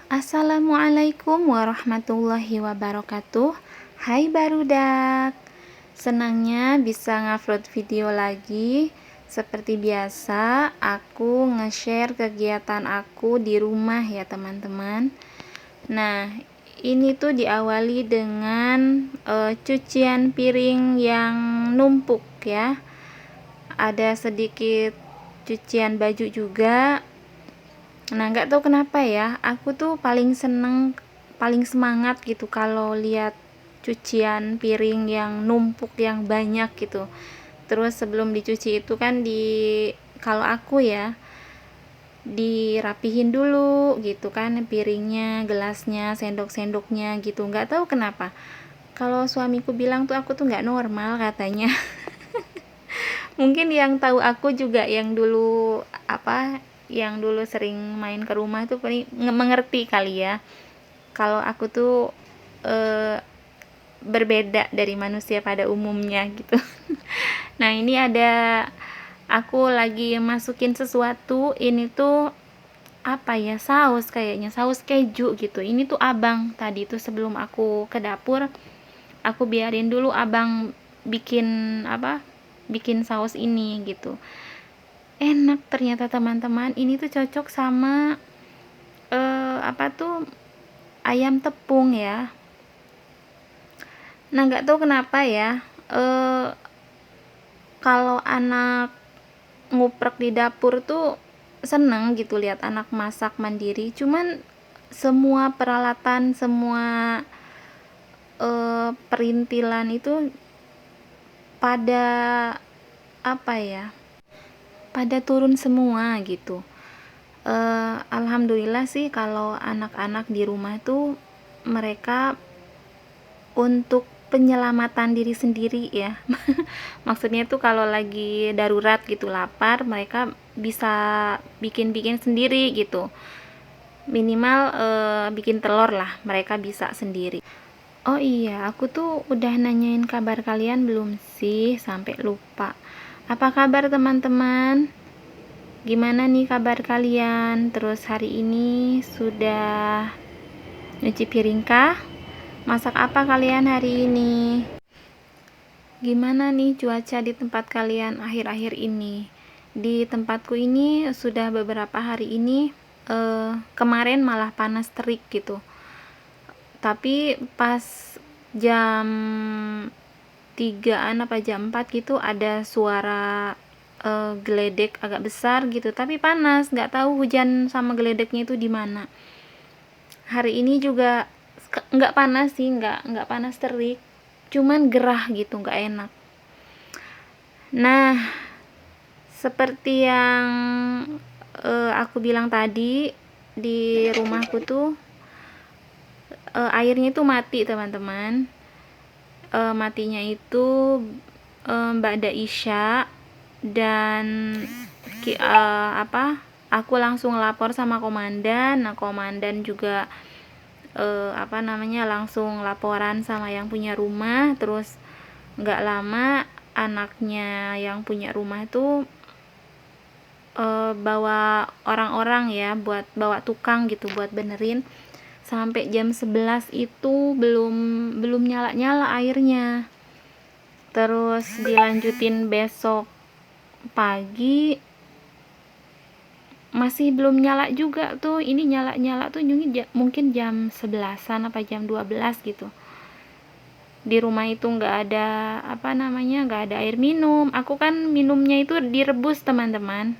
Assalamualaikum warahmatullahi wabarakatuh. Hai barudak, senangnya bisa ngupload video lagi. Seperti biasa, aku nge-share kegiatan aku di rumah ya teman-teman. Nah, ini tuh diawali dengan cucian piring yang numpuk ya. Ada sedikit cucian baju juga. Nah, nggak tahu kenapa ya, aku tuh paling semangat gitu kalau lihat cucian piring yang numpuk yang banyak gitu. Terus sebelum dicuci itu kan kalau aku ya dirapihin dulu gitu kan, piringnya, gelasnya, sendok-sendoknya gitu. Nggak tahu kenapa. Kalau suamiku bilang tuh aku tuh nggak normal katanya. Mungkin yang tahu aku juga yang dulu sering main ke rumah tuh mengerti kali ya kalau aku tuh e, berbeda dari manusia pada umumnya gitu. Nah, ini aku lagi masukin sesuatu, ini tuh apa ya, kayaknya saus keju gitu. Ini tuh abang tadi tuh sebelum aku ke dapur, aku biarin dulu abang bikin saus ini gitu. Enak ternyata teman-teman, ini tuh cocok sama ayam tepung ya. Nah, nggak tahu kenapa ya, kalau anak nguprek di dapur tuh seneng gitu lihat anak masak mandiri. Cuman semua peralatan, semua perintilan itu pada pada turun semua gitu. Alhamdulillah sih kalau anak-anak di rumah tuh mereka untuk penyelamatan diri sendiri ya. Maksudnya tuh kalau lagi darurat gitu, lapar, mereka bisa bikin-bikin sendiri gitu. Minimal bikin telur lah, mereka bisa sendiri. Oh iya, aku tuh udah nanyain kabar kalian belum sih? Sampai lupa. Apa kabar teman-teman? Gimana nih kabar kalian? Terus hari ini sudah nyuci piring kah? Masak apa kalian hari ini? Gimana nih cuaca di tempat kalian akhir-akhir ini? Di tempatku ini sudah beberapa hari ini, kemarin malah panas terik gitu. Tapi pas jam 3-an apa jam 4 gitu ada suara geledek agak besar gitu, tapi panas, nggak tahu hujan sama geledeknya itu di mana. Hari ini juga nggak panas sih, nggak panas terik, cuman gerah gitu, nggak enak. Nah, seperti yang aku bilang tadi, di rumahku tuh airnya itu mati teman-teman. Matinya itu Ba'da Isya, dan aku langsung lapor sama komandan. Nah, komandan juga langsung laporan sama yang punya rumah. Terus nggak lama anaknya yang punya rumah itu bawa orang-orang ya, buat bawa tukang gitu buat benerin. Sampai jam 11 itu belum nyala-nyala airnya. Terus dilanjutin besok pagi masih belum nyala juga tuh. Ini nyala-nyala tuh mungkin jam 11-an apa jam 12 gitu. Di rumah itu nggak ada nggak ada air minum. Aku kan minumnya itu direbus teman-teman,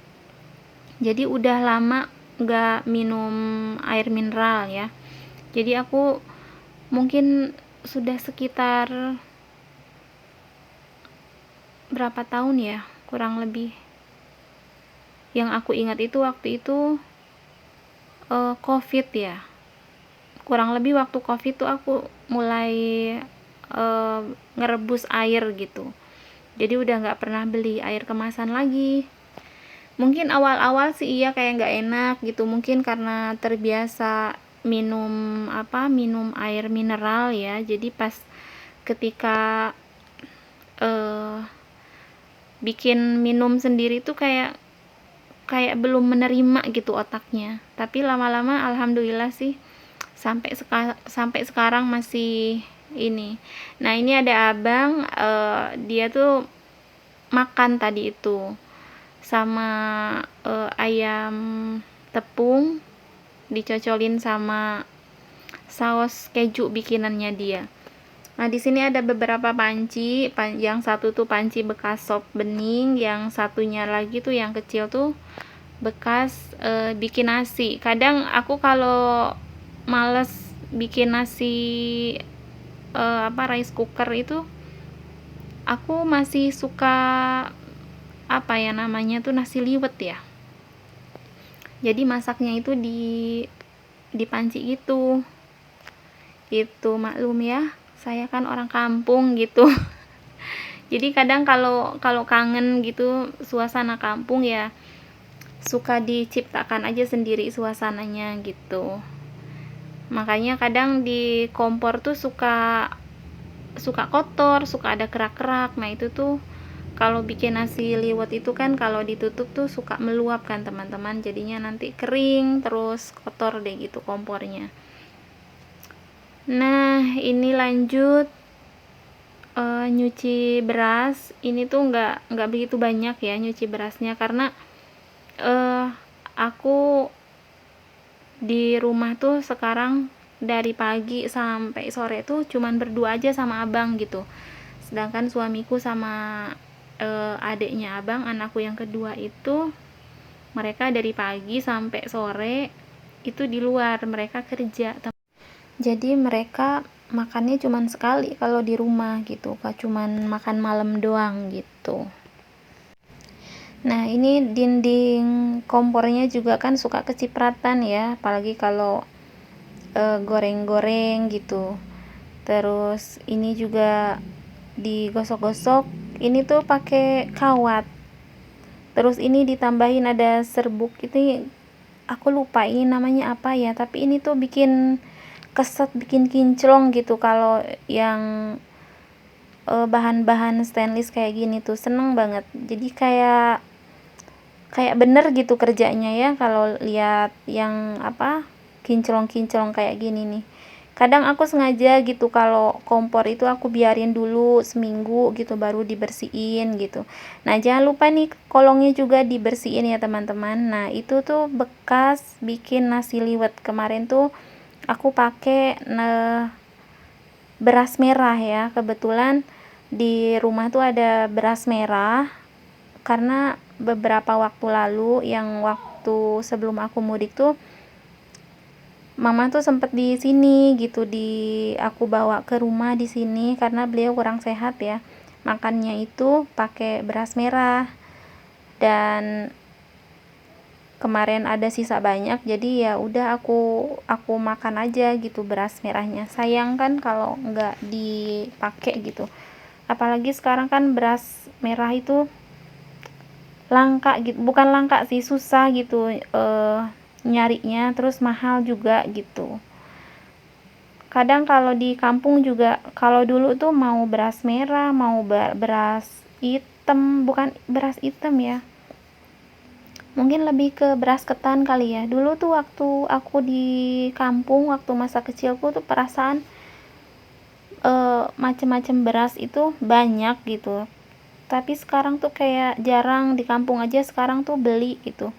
jadi udah lama nggak minum air mineral ya. Jadi aku mungkin sudah sekitar berapa tahun ya, kurang lebih. Yang aku ingat itu waktu itu COVID ya. Kurang lebih waktu COVID tuh aku mulai ngerebus air gitu. Jadi udah nggak pernah beli air kemasan lagi. Mungkin awal-awal sih iya kayak nggak enak gitu. Mungkin karena terbiasa minum air mineral ya. Jadi pas ketika bikin minum sendiri tuh kayak belum menerima gitu otaknya. Tapi lama-lama alhamdulillah sih sampai sekarang masih ini. Nah, ini ada abang, dia tuh makan tadi itu sama ayam tepung dicocolin sama saus keju bikinannya dia. Nah, di sini ada beberapa panci. Yang satu tuh panci bekas sop bening, yang satunya lagi tuh yang kecil tuh bekas bikin nasi. Kadang aku kalau males bikin nasi rice cooker itu, aku masih suka namanya tuh nasi liwet ya. Jadi masaknya itu di panci gitu. Itu maklum ya, saya kan orang kampung gitu. Jadi kadang kalau kangen gitu suasana kampung ya, suka diciptakan aja sendiri suasananya gitu. Makanya kadang di kompor tuh suka kotor, suka ada kerak-kerak. Nah, itu tuh kalau bikin nasi liwet itu kan kalau ditutup tuh suka meluap kan teman-teman, jadinya nanti kering terus kotor deh gitu kompornya. Nah, ini lanjut nyuci beras. Ini tuh nggak begitu banyak ya nyuci berasnya, karena aku di rumah tuh sekarang dari pagi sampai sore tuh cuman berdua aja sama abang gitu. Sedangkan suamiku sama adiknya abang, anakku yang kedua itu, mereka dari pagi sampai sore itu di luar, mereka kerja. Jadi mereka makannya cuman sekali kalau di rumah gitu, cuman makan malam doang gitu. Nah, ini dinding kompornya juga kan suka kecipratan ya, apalagi kalau goreng-goreng gitu. Terus ini juga digosok-gosok, ini tuh pakai kawat. Terus ini ditambahin ada serbuk, ini aku lupa ini namanya apa ya, tapi ini tuh bikin keset, bikin kinclong gitu. Kalau yang bahan-bahan stainless kayak gini tuh seneng banget. Jadi kayak bener gitu kerjanya ya kalau lihat yang kinclong-kinclong kayak gini nih. Kadang aku sengaja gitu kalau kompor itu aku biarin dulu seminggu gitu baru dibersihin gitu. Nah, jangan lupa nih kolongnya juga dibersihin ya teman-teman. Nah, itu tuh bekas bikin nasi liwet. Kemarin tuh aku pakai beras merah ya. Kebetulan di rumah tuh ada beras merah, karena beberapa waktu lalu, yang waktu sebelum aku mudik tuh, mama tuh sempet di sini gitu, aku bawa ke rumah di sini karena beliau kurang sehat ya. Makannya itu pakai beras merah, dan kemarin ada sisa banyak, jadi ya udah aku makan aja gitu beras merahnya. Sayang kan kalau nggak dipakai gitu. Apalagi sekarang kan beras merah itu langka gitu, bukan langka sih, susah gitu nyarinya, terus mahal juga gitu. Kadang kalau di kampung juga, kalau dulu tuh mau beras merah, mau beras hitam, bukan beras hitam ya, mungkin lebih ke beras ketan kali ya. Dulu tuh waktu aku di kampung, waktu masa kecilku tuh perasaan macem-macem beras itu banyak gitu, tapi sekarang tuh kayak jarang. Di kampung aja sekarang tuh beli gitu.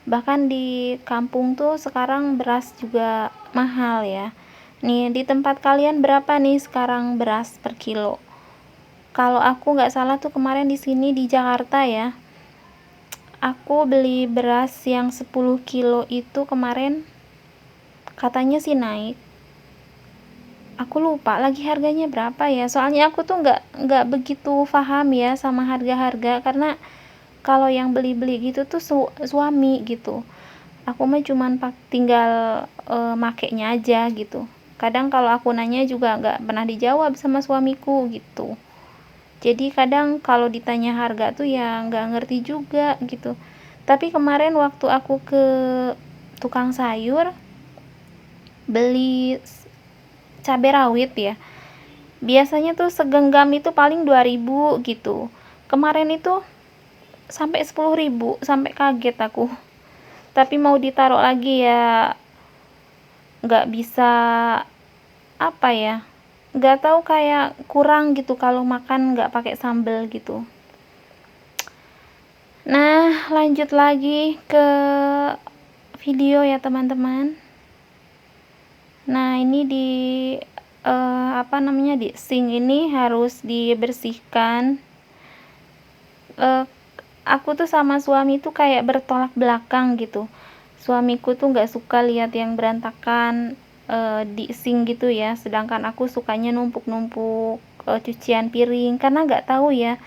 Bahkan di kampung tuh sekarang beras juga mahal ya. Nih, di tempat kalian berapa nih sekarang beras per kilo? Kalau aku nggak salah tuh kemarin di sini di Jakarta ya, aku beli beras yang 10 kilo itu kemarin katanya sih naik. Aku lupa lagi harganya berapa ya. Soalnya aku tuh nggak begitu paham ya sama harga-harga, karena kalau yang beli-beli gitu tuh suami gitu. Aku mah cuman tinggal makainya aja gitu. Kadang kalau aku nanya juga nggak pernah dijawab sama suamiku gitu. Jadi kadang kalau ditanya harga tuh ya nggak ngerti juga gitu. Tapi kemarin waktu aku ke tukang sayur beli cabai rawit ya, biasanya tuh segenggam itu paling 2.000 gitu. Kemarin itu sampai 10.000, sampai kaget aku. Tapi mau ditaruh lagi ya nggak bisa, apa ya, nggak tahu kayak kurang gitu kalau makan nggak pakai sambal gitu. Nah, lanjut lagi ke video ya teman-teman. Nah, ini di apa namanya, di sink ini harus dibersihkan. Aku tuh sama suami tuh kayak bertolak belakang gitu. Suamiku tuh nggak suka lihat yang berantakan di sink gitu ya, sedangkan aku sukanya numpuk-numpuk cucian piring, karena nggak tahu ya,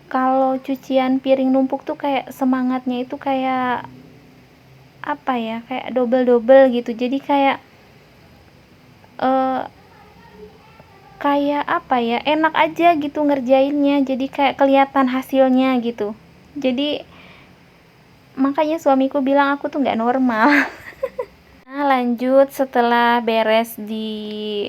kalau cucian piring numpuk tuh kayak semangatnya itu kayak apa ya, kayak double-double gitu. Jadi kayak eh, kayak apa ya, enak aja gitu ngerjainnya, jadi kayak kelihatan hasilnya gitu. Jadi makanya suamiku bilang aku tuh nggak normal. Nah, lanjut setelah beres di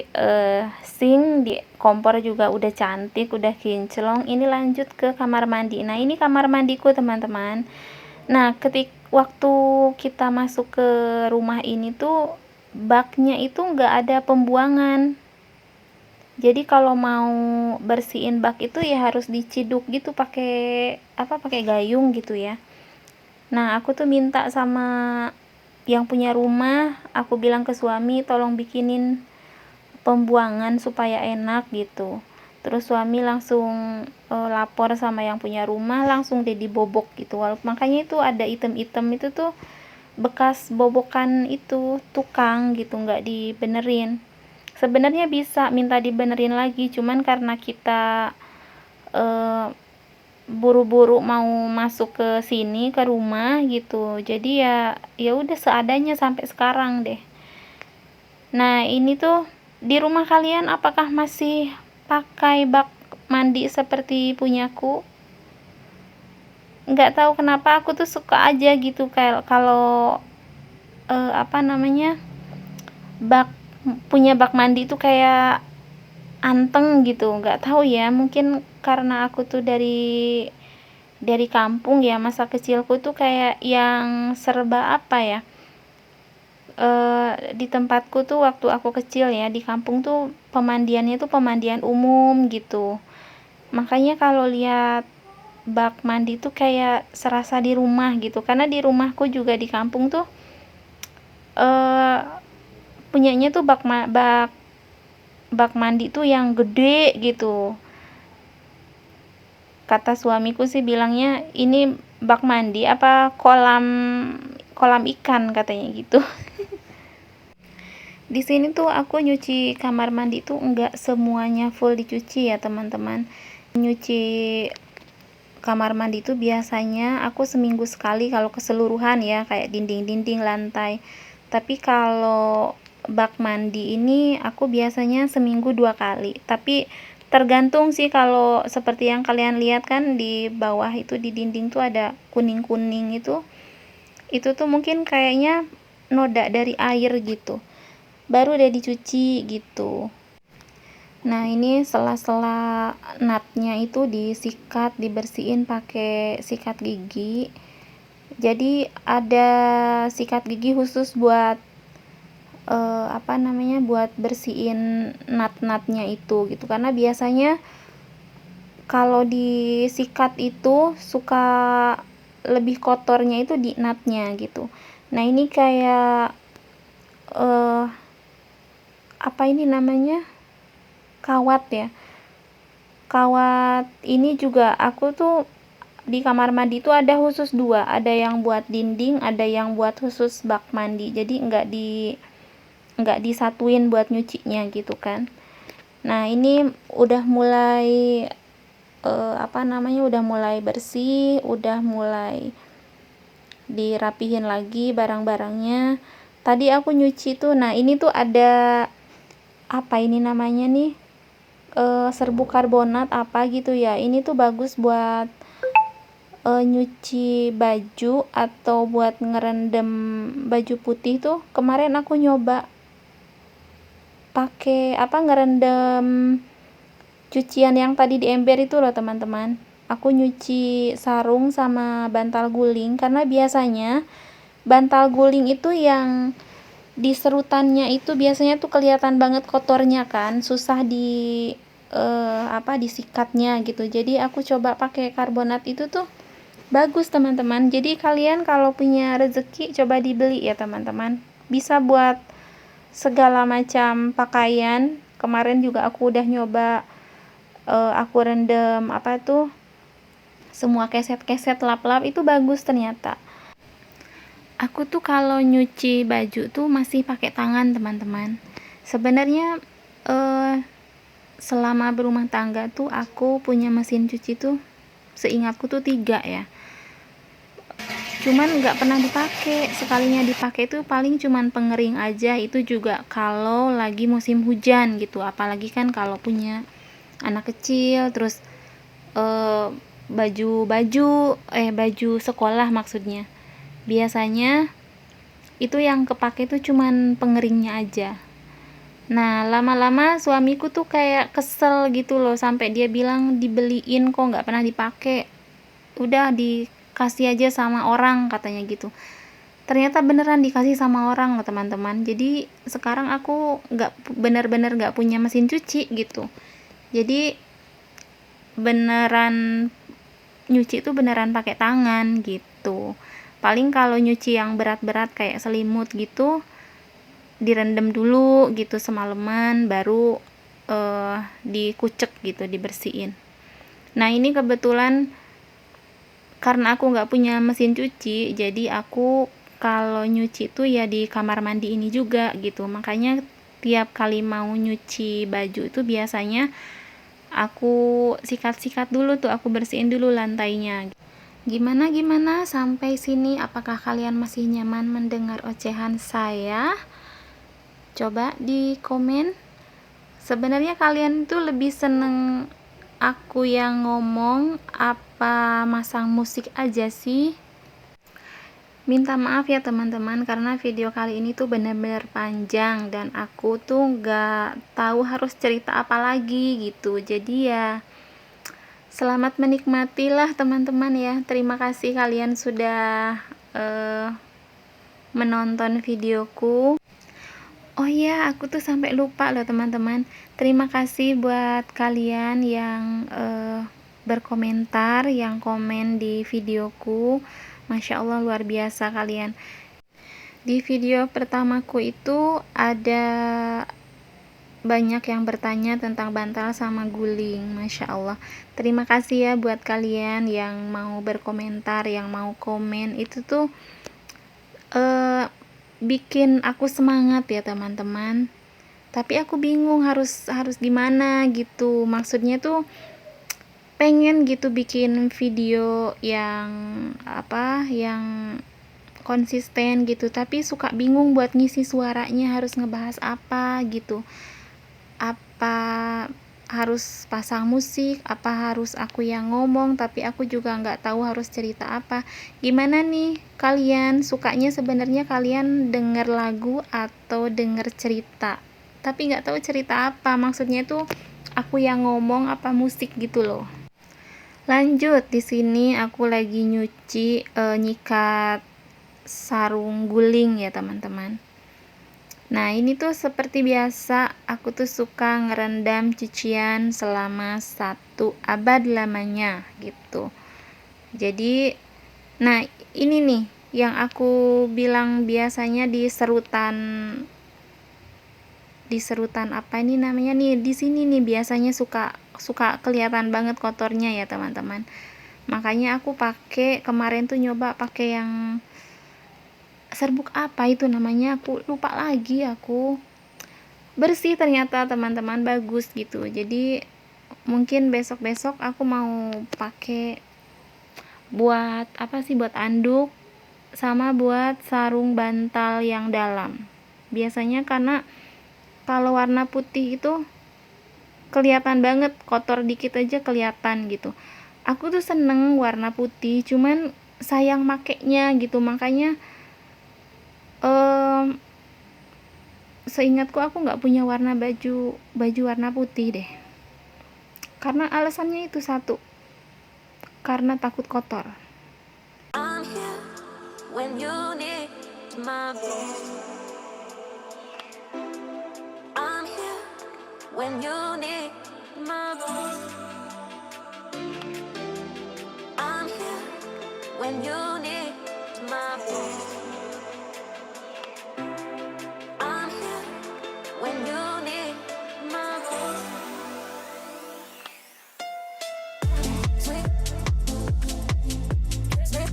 sink, di kompor juga udah cantik, udah kinclong. Ini lanjut ke kamar mandi. Nah, ini kamar mandiku, teman-teman. Nah, waktu kita masuk ke rumah ini tuh baknya itu nggak ada pembuangan. Jadi kalau mau bersihin bak itu ya harus diciduk gitu pakai apa, pakai gayung gitu ya. Nah, aku tuh minta sama yang punya rumah, aku bilang ke suami tolong bikinin pembuangan supaya enak gitu. Terus suami langsung lapor sama yang punya rumah, langsung deh dibobok gitu. Makanya itu ada item-item itu tuh bekas bobokan itu tukang gitu, nggak dibenerin. Sebenarnya bisa minta dibenerin lagi, cuman karena kita eh, buru-buru mau masuk ke sini ke rumah gitu, jadi ya udah seadanya sampai sekarang deh. Nah, ini tuh di rumah kalian apakah masih pakai bak mandi seperti punyaku? Nggak tahu kenapa aku tuh suka aja gitu kayak kalau apa namanya, bak punya bak mandi tuh kayak anteng gitu, nggak tahu ya, mungkin karena aku tuh dari kampung ya, masa kecilku tuh kayak yang serba apa ya, di tempatku tuh waktu aku kecil ya, di kampung tuh pemandiannya tuh pemandian umum gitu. Makanya kalau lihat bak mandi tuh kayak serasa di rumah gitu, karena di rumahku juga di kampung tuh eh punyanya tuh bak mandi tuh yang gede gitu. Kata suamiku sih bilangnya ini bak mandi apa kolam kolam ikan katanya gitu. Di sini tuh aku nyuci kamar mandi tuh enggak semuanya full dicuci ya teman-teman. Nyuci kamar mandi tuh biasanya aku seminggu sekali kalau keseluruhan ya, kayak dinding-dinding, lantai. Tapi kalau bak mandi ini aku biasanya seminggu 2 kali. Tapi tergantung sih, kalau seperti yang kalian lihat kan di bawah itu di dinding tuh ada kuning-kuning itu tuh mungkin kayaknya noda dari air gitu, baru udah dicuci gitu. Nah, ini sela-sela natnya itu disikat, dibersihin pakai sikat gigi. Jadi ada sikat gigi khusus buat apa namanya, buat bersihin nat-natnya itu gitu. Karena biasanya kalau disikat itu suka lebih kotornya itu di natnya gitu. Nah, ini kayak eh apa ini namanya, kawat ya. Kawat ini juga aku tuh di kamar mandi tuh ada khusus 2, ada yang buat dinding, ada yang buat khusus bak mandi. Jadi nggak disatuin buat nyucinya gitu kan. Nah, ini udah mulai apa namanya, udah mulai bersih, udah mulai dirapihin lagi barang-barangnya. Tadi aku nyuci tuh, nah ini tuh ada apa ini namanya nih, serbuk karbonat apa gitu ya. Ini tuh bagus buat nyuci baju atau buat ngerendam baju putih tuh. Kemarin aku nyoba pakai apa, ngerendam cucian yang tadi di ember itu loh teman-teman. Aku nyuci sarung sama bantal guling, karena biasanya bantal guling itu yang di serutannya itu biasanya tuh kelihatan banget kotornya kan, susah disikatnya gitu. Jadi aku coba pakai karbonat itu tuh bagus teman-teman. Jadi kalian kalau punya rezeki coba dibeli ya teman-teman. Bisa buat segala macam pakaian. Kemarin juga aku udah nyoba, aku rendam semua keset-keset lap-lap, itu bagus ternyata. Aku tuh kalau nyuci baju tuh masih pakai tangan teman-teman. Sebenarnya selama berumah tangga tuh aku punya mesin cuci tuh seingatku tuh 3 ya. Cuman nggak pernah dipakai. Sekalinya dipakai tuh paling cuman pengering aja, itu juga kalau lagi musim hujan gitu. Apalagi kan kalau punya anak kecil, terus baju sekolah maksudnya. Biasanya itu yang kepake tuh cuman pengeringnya aja. Nah, lama-lama suamiku tuh kayak kesel gitu loh, sampai dia bilang dibeliin kok nggak pernah dipakai. Udah dikasih aja sama orang katanya gitu. Ternyata beneran dikasih sama orang loh teman-teman. Jadi sekarang aku bener-bener nggak punya mesin cuci gitu. Jadi beneran nyuci tuh beneran pakai tangan gitu. Paling kalau nyuci yang berat-berat kayak selimut gitu direndam dulu gitu semalaman, baru dikucek gitu, dibersihin. Nah ini kebetulan karena aku nggak punya mesin cuci, jadi aku kalau nyuci tuh ya di kamar mandi ini juga gitu. Makanya tiap kali mau nyuci baju itu biasanya aku sikat-sikat dulu tuh, aku bersihin dulu lantainya. Gimana sampai sini, apakah kalian masih nyaman mendengar ocehan saya? Coba di komen. Sebenarnya kalian tuh lebih seneng aku yang ngomong apa masang musik aja sih? Minta maaf ya teman-teman, karena video kali ini tuh bener-bener panjang dan aku tuh nggak tahu harus cerita apa lagi gitu. Jadi ya selamat menikmati lah teman-teman ya. Terima kasih kalian sudah menonton videoku. Oh iya, aku tuh sampai lupa loh teman-teman. Terima kasih buat kalian yang berkomentar, yang komen di videoku. Masya Allah luar biasa kalian. Di video pertamaku itu ada banyak yang bertanya tentang bantal sama guling. Masya Allah. Terima kasih ya buat kalian yang mau berkomentar, yang mau komen. Itu tuh bikin aku semangat ya teman-teman. Tapi aku bingung harus gimana gitu. Maksudnya tuh pengen gitu bikin video yang yang konsisten gitu, tapi suka bingung buat ngisi suaranya, harus ngebahas apa gitu. Apa harus pasang musik, apa harus aku yang ngomong, tapi aku juga nggak tahu harus cerita apa. Gimana nih kalian, sukanya sebenarnya kalian denger lagu atau denger cerita? Tapi nggak tahu cerita apa, maksudnya tuh aku yang ngomong apa musik gitu loh. Lanjut, di sini aku lagi nyuci nyikat sarung guling ya teman-teman. Nah ini tuh seperti biasa, aku tuh suka ngerendam cucian selama 1 abad lamanya gitu. Jadi nah ini nih yang aku bilang biasanya di serutan apa ini namanya nih, di sini nih biasanya suka kelihatan banget kotornya ya teman-teman. Makanya aku kemarin tuh nyoba pakai yang serbuk apa itu namanya, aku lupa lagi. Aku bersih ternyata teman-teman, bagus gitu. Jadi mungkin besok-besok aku mau pakai buat buat anduk sama buat sarung bantal yang dalam. Biasanya karena kalau warna putih itu kelihatan banget, kotor dikit aja kelihatan gitu. Aku tuh seneng warna putih, cuman sayang makainya gitu. Makanya seingatku aku nggak punya baju warna putih deh, karena alasannya itu satu, karena takut kotor. when you need my voice. I'm here when you need my voice. I'm here when you need my voice. Sweet, sweet, sweet,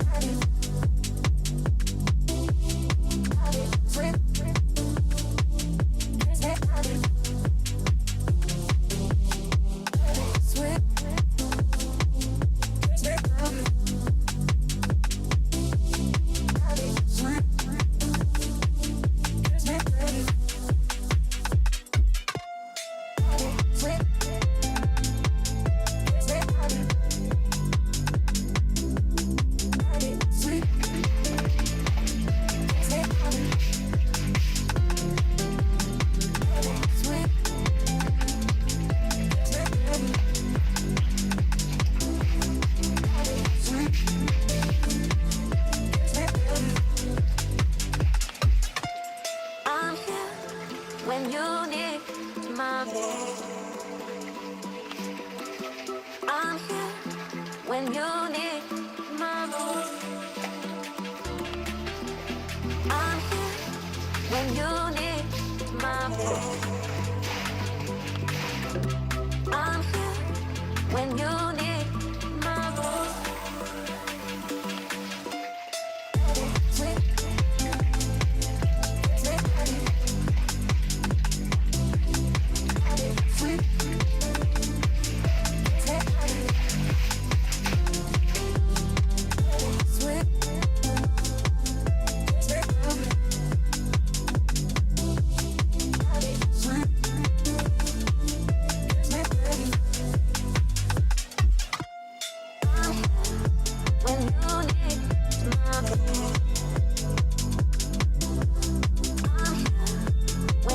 I'm here when you need my voice. I'm here when you need my voice. I'm here when you need my voice. I'm here when you need my voice. Sweet, sweet, sweet, when you need my voice. I'm here when you need my voice. I'm here when you need my voice. I'm here when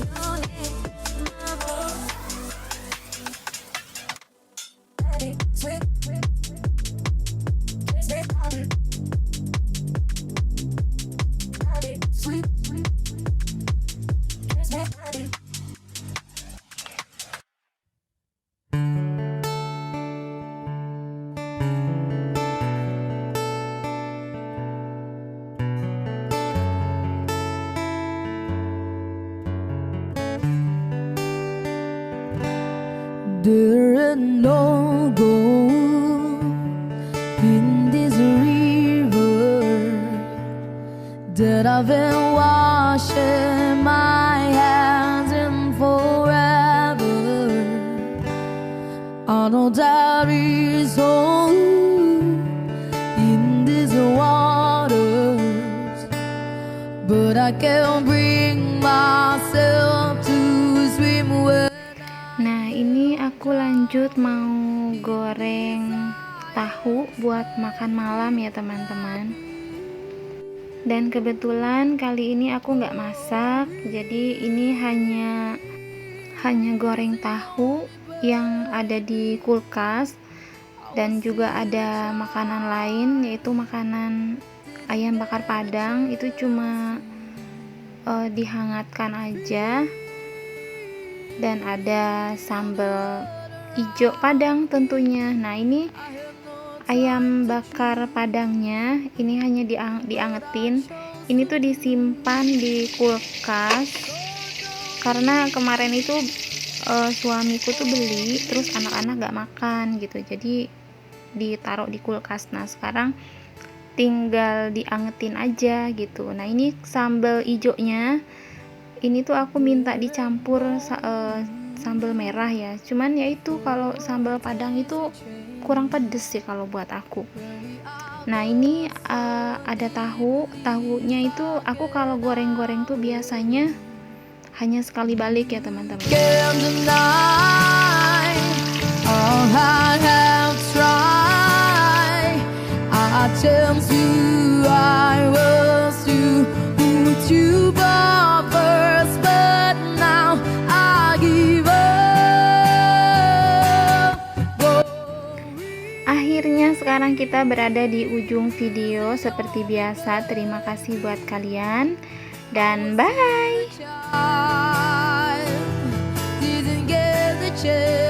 you need my voice. Sweet, sweet, sweet, sweet. There is no gold in this river that I've been washing my hands in forever. I know there is hope in these waters, but I can't bring myself to swim away. Nah, ini aku lanjut mau goreng tahu buat makan malam ya teman-teman. Dan kebetulan kali ini aku nggak masak, jadi ini hanya goreng tahu yang ada di kulkas, dan juga ada makanan lain yaitu makanan ayam bakar Padang. Itu cuma dihangatkan aja. Dan ada sambal ijo Padang tentunya. Nah, ini ayam bakar Padangnya ini hanya diangetin. Ini tuh disimpan di kulkas karena kemarin itu suamiku tuh beli, terus anak-anak gak makan gitu, jadi ditaruh di kulkas. Nah, sekarang tinggal diangetin aja gitu. Nah, ini sambal ijonya ini tuh aku minta dicampur sambal merah ya, cuman ya itu kalau sambal Padang itu kurang pedes sih kalau buat aku. Nah, ini ada tahunya itu aku kalau goreng-goreng tuh biasanya hanya sekali balik ya teman-teman. sekarang kita berada di ujung video. Seperti biasa, terima kasih buat kalian dan bye. Child didn't get the chance.